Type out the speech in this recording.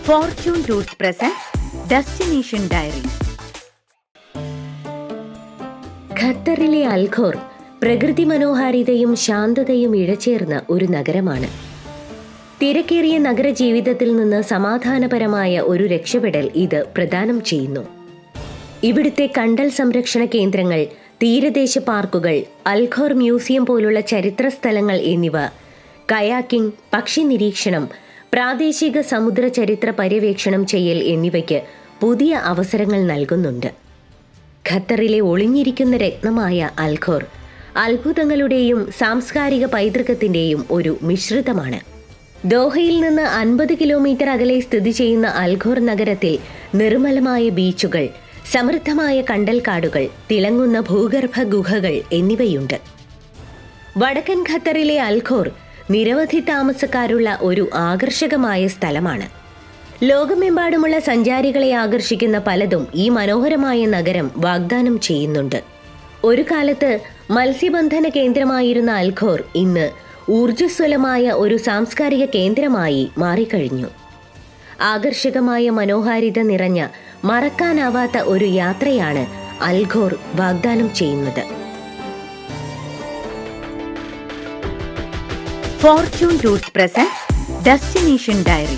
Fortune tours present destination diary. ഖത്തറിലെ Al Khor പ്രകൃതി മനോഹാരിതയും ശാന്തതയും ഇഴചേർന്ന ഒരു നഗരമാണ്. തിരക്കേറിയ നഗരജീവിതത്തിൽ നിന്ന് സമാധാനപരമായ ഒരു രക്ഷപ്പെടൽ ഇത് പ്രദാനം ചെയ്യുന്നു. ഇവിടുത്തെ കണ്ടൽ സംരക്ഷണ കേന്ദ്രങ്ങൾ, തീരദേശ പാർക്കുകൾ, അൽഖോർ മ്യൂസിയം പോലുള്ള ചരിത്ര സ്ഥലങ്ങൾ എന്നിവ കയാക്കിംഗ്, പക്ഷി നിരീക്ഷണം, പ്രാദേശിക സമുദ്ര ചരിത്ര പര്യവേക്ഷണം ചെയ്യൽ എന്നിവയ്ക്ക് പുതിയ അവസരങ്ങൾ നൽകുന്നുണ്ട്. ഖത്തറിലെ ഒളിഞ്ഞിരിക്കുന്ന രത്നമായ അൽഖോർ അത്ഭുതങ്ങളുടെയും സാംസ്കാരിക പൈതൃകത്തിൻ്റെയും ഒരു മിശ്രിതമാണ്. ദോഹയിൽ നിന്ന് 50 കിലോമീറ്റർ അകലെ സ്ഥിതി ചെയ്യുന്ന അൽഖോർ നഗരത്തിൽ നിർമ്മലമായ ബീച്ചുകൾ, സമൃദ്ധമായ കണ്ടൽക്കാടുകൾ, തിളങ്ങുന്ന ഭൂഗർഭ ഗുഹകൾ എന്നിവയുണ്ട്. വടക്കൻ ഖത്തറിലെ അൽഖോർ നിരവധി താമസക്കാരുള്ള ഒരു ആകർഷകമായ സ്ഥലമാണ്. ലോകമെമ്പാടുമുള്ള സഞ്ചാരികളെ ആകർഷിക്കുന്ന പലതും ഈ മനോഹരമായ നഗരം വാഗ്ദാനം ചെയ്യുന്നുണ്ട്. ഒരു കാലത്ത് മത്സ്യബന്ധന കേന്ദ്രമായിരുന്ന അൽഖോർ ഇന്ന് ഊർജ്ജസ്വലമായ ഒരു സാംസ്കാരിക കേന്ദ്രമായി മാറിക്കഴിഞ്ഞു. ആകർഷകമായ മനോഹാരിത നിറഞ്ഞ മറക്കാനാവാത്ത ഒരു യാത്രയാണ് അൽഖോർ വാഗ്ദാനം ചെയ്യുന്നത്. Fortune tours present destination diary.